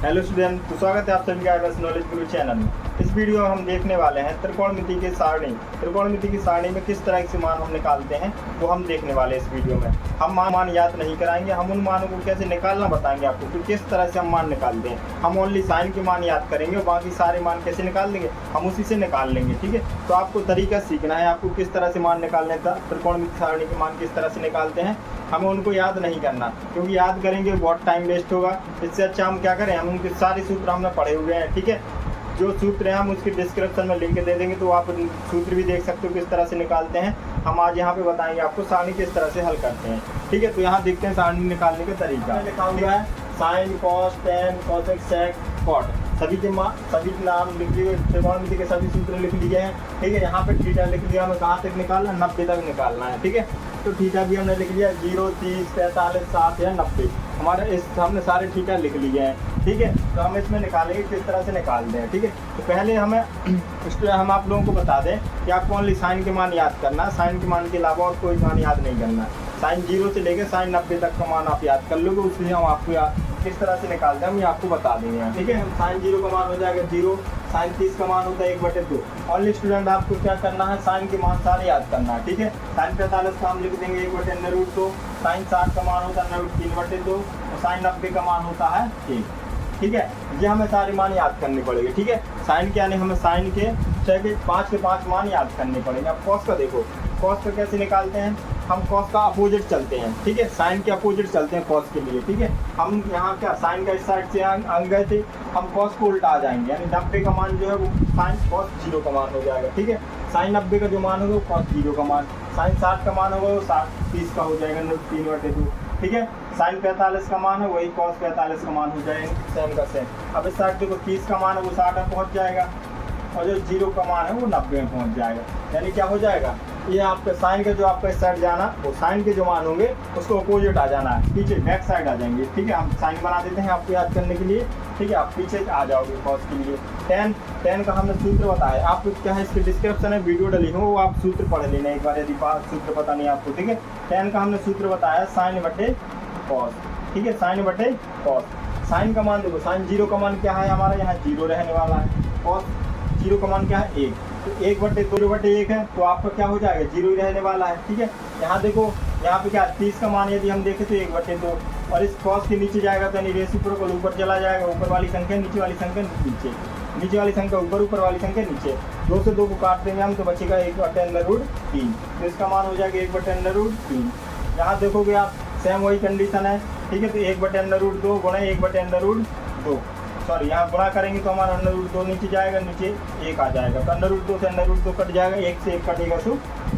Hello student, तो स्वागत है आप सभी का एडवांस नॉलेज गुरु चैनल में। इस वीडियो में हम देखने वाले हैं त्रिकोणमिति की सारणी में किस तरह से मान हम निकालते हैं वो हम देखने वाले हैं। इस वीडियो में हम मान याद नहीं कराएंगे, हम उन मानों को कैसे निकालना बताएंगे आपको कि किस तरह से हम मान निकालते हैं। हम ओनली साइन के मान याद करेंगे और बाकी सारे मान कैसे निकाल देंगे हम उसी से निकाल लेंगे। ठीक है, तो आपको तरीका सीखना है, आपको किस तरह से मान निकालने का, त्रिकोणमिति सारणी के मान किस तरह से निकालते हैं। हमें उनको याद नहीं करना, क्योंकि याद करेंगे बहुत टाइम वेस्ट होगा। इससे अच्छा हम क्या करें, हम उनके सारे सूत्र हमने पढ़े हुए हैं। ठीक है, जो सूत्र हैं हम उसके डिस्क्रिप्शन में लिंक दे देंगे, तो आप सूत्र भी देख सकते हो किस तरह से निकालते हैं। हम आज यहाँ पे बताएंगे आपको सारणी किस तरह से हल करते हैं। ठीक है, तो यहाँ देखते हैं सारणी निकालने का तरीका। लिखा हुआ है साइन, कॉस, टेन, कोसेक, सेक, कॉट, सभी के नाम लिख लिए, त्रिकोणमिति के सभी सूत्र लिख लिए हैं। ठीक है, यहाँ पे थीटा लिख लिया, हमें कहाँ तक निकालना है, 90 तक निकालना है। ठीक है, तो थीटा भी हमने लिख लिया 0, 30, 45, 60 या 90, हमारे इस हमने सारे थीटा लिख लिए हैं। ठीक है, तो हम इसमें निकालेंगे किस तरह से निकालते हैं। ठीक है, तो पहले हम आप लोगों को बता दें कि आपको ओनली साइन के मान याद करना है। साइन के मान के अलावा और कोई मान याद नहीं करना है। साइन 0 से लेकर साइन 90 तक का मान आप याद कर लोगे, उसलिए हम आपको किस तरह से निकालते हैं हम ये आपको बता देंगे। ठीक है, हम साइन 0 का मान हो जाएगा 0, साइन 30 का मान होता है 1/2। ओनली स्टूडेंट आपको क्या करना है, साइन के मान सारे याद करना है। ठीक है, साइन 45 का हम लिख देंगे 1/√2, साइन 60 का मान होता है 3/2 और साइन 90 का मान होता है 1। ठीक है, ये हमें सारे मान याद करने पड़ेंगे। ठीक है, साइन के यानी हमें साइन के 5 के 5 मान याद करने पड़ेंगे। अब कॉस का देखो, कॉस का कैसे निकालते हैं, हम कॉस का अपोजिट चलते हैं। ठीक है, साइन के अपोजिट चलते हैं कॉस के लिए। ठीक है, हम यहाँ क्या साइन का इस साइड से अंग गए थे, हम कॉस को उल्टा आ जाएंगे, यानी 90 का मान जो है वो साइन कॉस 0 का मान हो जाएगा। ठीक है, साइन 90 का जो मान होगा वो कॉस 0 का मान, साइन 60 का मान होगा वो 30 का हो जाएगा 3/2। ठीक है, साइन 45 का मान है वही कॉस 45 का मान हो जाएगा, सेम का सेम। अब इस साइड देखो 30 का मान है वो 60 में पहुँच जाएगा और जो 0 का मान है वो 90 में पहुँच जाएगा। यानी क्या हो जाएगा, ये आपका साइन का जो आपका इस साइड जाना, वो साइन के जो मान होंगे उसको अपोजिट आ जाना है, पीछे बैक साइड आ जाएंगे। ठीक है, हम साइन बना देते हैं आपको याद करने के लिए। ठीक है, आप पीछे आ जाओगे कॉस के लिए। टेन का हमने सूत्र बताया, आप क्या है इसके डिस्क्रिप्शन में वीडियो डली हो, वो आप सूत्र पढ़ लेना एक बार यदि सूत्र पता नहीं आपको। ठीक है, टेन का हमने सूत्र बताया साइन बटे कॉस। ठीक है, साइन बटे कॉस। साइन का मान देखो, साइन 0 का मान क्या है हमारा, यहाँ 0 रहने वाला है। कॉस 0 का मान क्या है 1, तो 1/2/1 है, तो आपका क्या हो जाएगा 0 ही रहने वाला है। ठीक है, यहाँ देखो, यहाँ पे क्या 30 का मान यदि हम देखें तो 1/2, और इस कॉस के नीचे जाएगा तो यानी रेसिप्रोकल ऊपर चला जाएगा, ऊपर वाली संख्या नीचे वाली संख्या नीचे, नीचे वाली संख्या ऊपर, ऊपर वाली संख्या नीचे। 2 से 2 को काट देंगे हम तो बचेगा 1/√3, तो इसका मान हो जाएगा 1/√3। यहाँ देखोगे आप सेम वही कंडीशन है। ठीक है, तो 1/√2 गुणा 1/√2, सॉरी यहाँ गुणा करेंगे तो हमारा √2 नीचे जाएगा, नीचे 1 आ जाएगा, तो √2 से √2 कट जाएगा, 1 से 1 कटेगा तो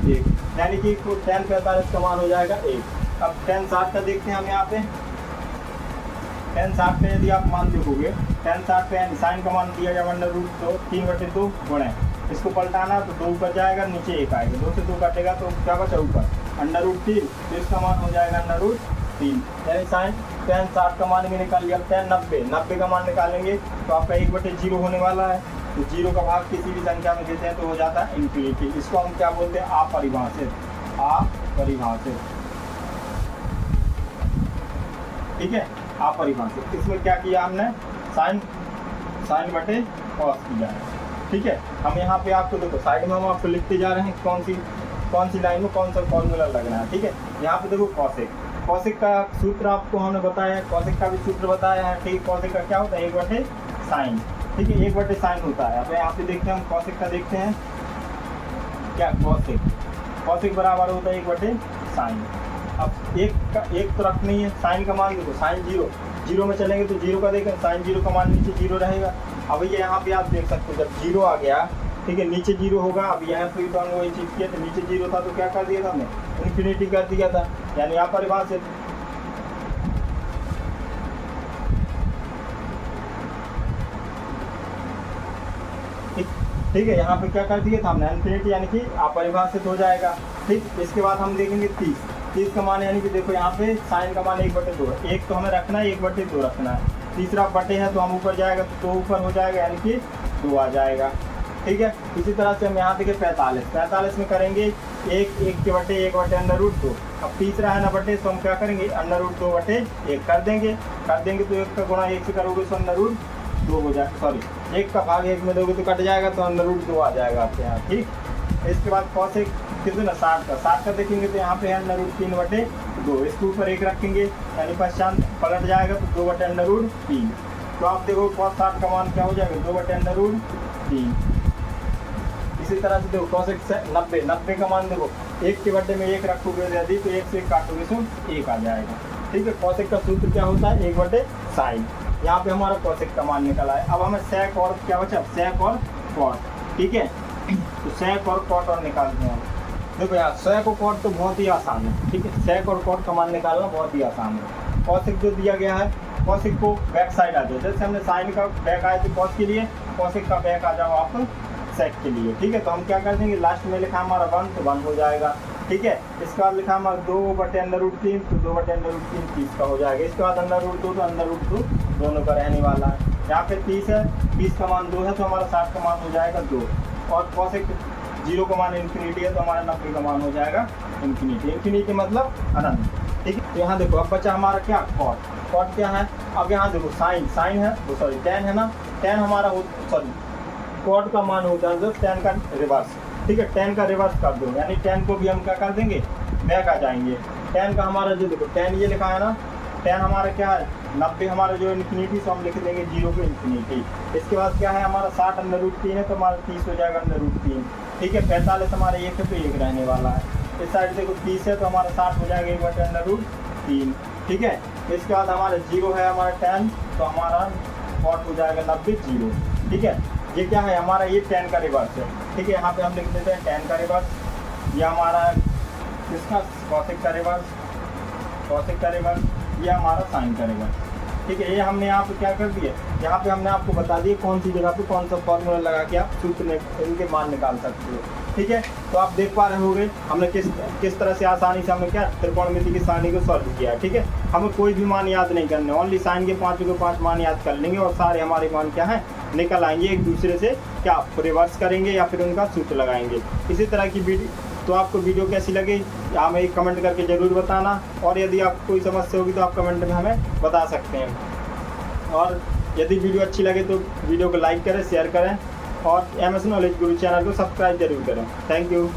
1, यानी कि tan 45 का मान हो जाएगा 1। अब tan 60 का देखते हैं हम यहाँ पे। tan 60 पे यदि आप मान देखोगे, tan 60 पे साइन का मान दिया जाएगा √2 3/2 गुणे, इसको पलटाना तो 2 ऊपर जाएगा, नीचे 1 आएगा, 2 से 2 काटेगा तो क्या बचा ऊपर √3, तो इसका मान हो जाएगा √3। यानी साइन tan 60 का मान भी निकाल लिया। tan 90 का मान निकालेंगे तो आपका 1/0 होने वाला है, तो 0 का भाग किसी भी संख्या में देते हैं तो हो जाता है इन्फिनिटी। इसको हम क्या बोलते हैं, अपरिभाषित। ठीक है, अपरिभाषित। इसमें क्या किया हमने, साइन बटे कॉस किया है। ठीक है, हम यहाँ पे आपको देखो साइड में हम आपको लिखते जा रहे हैं कौन सी लाइन में कौन सा फॉर्मूला लगना है। ठीक है, यहाँ पे देखो कॉसेक का सूत्र आपको हमने बताया है, कॉसेक का भी सूत्र बताया है। ठीक, कॉसेक का क्या होता है 1/sin। ठीक है, 1/sin होता है। अब यहाँ पे देखते हैं हम कॉसेक का देखते हैं क्या, कॉसेक बराबर होता है 1/sin। अब एक तो रखनी है, साइन का मान देखो, साइन 0 में चलेंगे तो 0 का देखें, साइन 0 का मान नीचे 0 रहेगा। अब ये यहाँ पे आप देख सकते हो जब 0 आ गया, ठीक है, नीचे 0 होगा। अब यहाँ पे तो हमने वही चीज़ किया था, नीचे 0 था तो क्या कर दिया था हमने, इन्फिनिटी कर दिया था, यानी अपरिभाषित। ठीक है, यहाँ पे क्या कर दिया था हमने, इन्फिनिटी, यानी कि अपरिभाषित हो जाएगा। ठीक, इसके बाद हम देखेंगे 30 का मान, यानी कि देखो यहाँ पे साइन का मान 1/2 है, 1 तो हमें रखना है, 1/2 रखना है, तीसरा बटे है तो हम ऊपर जाएगा तो 2 ऊपर हो जाएगा, यानी कि 2 आ जाएगा। ठीक है, इसी तरह से हम यहाँ देखिए 45 में करेंगे 1 के बटे 1 अंडर रूट 2। अब तीसरा है ना बटे, तो हम क्या करेंगे अंडर रूट 2 बटे 1 कर देंगे तो 1 का गुणा 1 से करोगे तो अंडर रूट 2 हो जाएगा, सॉरी 1 का भाग 1 में दोगे तो कट जाएगा, तो अंडर रूट 2 आ जाएगा आपके यहाँ। ठीक, इसके बाद कॉसेक कितना 60 का देखेंगे तो यहाँ पे है अंडर रूट 3 बटे 2, इसके ऊपर 1 रखेंगे यानी पश्चात पलट जाएगा तो 2 बटे अंडर रूट 3। तो आप देखो cos 60 का मान क्या हो जाएगा 2 बटे अंडर रूट 3। इसी तरह से देखो cosec 90 का मान देखो 1 के बटे में 1 रखोगे यदि तो 1 से 1 काटोगे तो 1 आ जाएगा। ठीक है, cosec का सूत्र क्या होता है 1 बटे साइन। यहाँ पे हमारा cosec का मान निकला है। अब हमें sec और क्या बचा sec और cot। ठीक है, तो sec और cot और निकालते हैं। देखो यार sec और cot तो बहुत ही आसान है। ठीक है, sec और cot का मान निकालना बहुत ही आसान है। cosec जो दिया गया है cosec को बैक साइड आ जाए, जैसे हमने साइन का बैक आए थे cos के लिए, cosec का बैक आ जाओ आप sec के लिए। ठीक है, तो हम क्या कर देंगे लास्ट में लिखा हमारा 1 तो 1 हो जाएगा। ठीक है, इसके बाद लिखा हमारा 2 बटे अंडर रूट 3 तो 2 बटे अंडर रूट 3 30 का हो जाएगा। इसके बाद अंडर रूट 2 तो अंडर रूट 2 दोनों का रहने वाला है। यहाँ पे 30 है, 30 का मान 2 है तो हमारा 60 का मान हो जाएगा 2, और cosec 0 का मान इन्फिनिटी है तो हमारा 90 का मान हो जाएगा इन्फिनिटी मतलब अनंत। ठीक है, तो यहाँ देखो अब बचा हमारा क्या cot क्या है। अब यहाँ देखो साइन है वो सॉरी tan है ना, tan हमारा cot का मान होता है जो tan का रिवर्स। ठीक है, tan का रिवर्स कर दो यानी tan को भी हम क्या कर देंगे बैक आ जाएंगे। tan का हमारा जो देखो tan ये लिखा है ना, tan हमारा क्या है 90 हमारा जो इन्फिनिटी तो हम लिख देंगे 0 को इन्फिनिटी। इसके बाद क्या है हमारा 60 अंडर रूट 3 है तो हमारा 30 हो जाएगा अंडर रूट 3। ठीक है, 45 हमारा 1 है तो 1 रहने वाला है। इस साइड देखो 30 है तो हमारा 60 हो जाएगा 1 बटे अंडर रूट 3। ठीक है, इसके बाद हमारा 0 है हमारा tan तो हमारा cot हो जाएगा 90 0। ठीक है, ये क्या है हमारा ये tan का रिवर्स है। ठीक है, यहाँ पे हम लिख देते हैं tan का रिवर्स, ये हमारा किसका cosec का रिवर्स, ये हमारा साइन का रिवर्स। ठीक है, ये हमने यहाँ पे क्या कर दिया, यहाँ पे हमने आपको बता दिया कौन सी जगह पे कौन सा फॉर्मूला लगा के आप सूत्र इनके मान निकाल सकते हो। ठीक है, तो आप देख पा रहे होंगे हमने किस तरह से आसानी से हमने क्या त्रिकोणमिति की सारणी को सॉल्व किया है। ठीक है, हमें कोई भी मान याद नहीं करने, ओनली साइन के 5 के 5 मान याद कर लेंगे और सारे हमारे मान क्या है निकल आएंगे। एक दूसरे से क्या रिवर्स करेंगे या फिर उनका सूत्र लगाएंगे। इसी तरह की वीडियो, तो आपको वीडियो कैसी लगी हमें एक कमेंट करके ज़रूर बताना, और यदि आपको कोई समस्या होगी तो आप कमेंट में हमें बता सकते हैं। और यदि वीडियो अच्छी लगे तो वीडियो को लाइक करें, शेयर करें और MS नॉलेज गुरु चैनल को सब्सक्राइब जरूर करें। Thank you.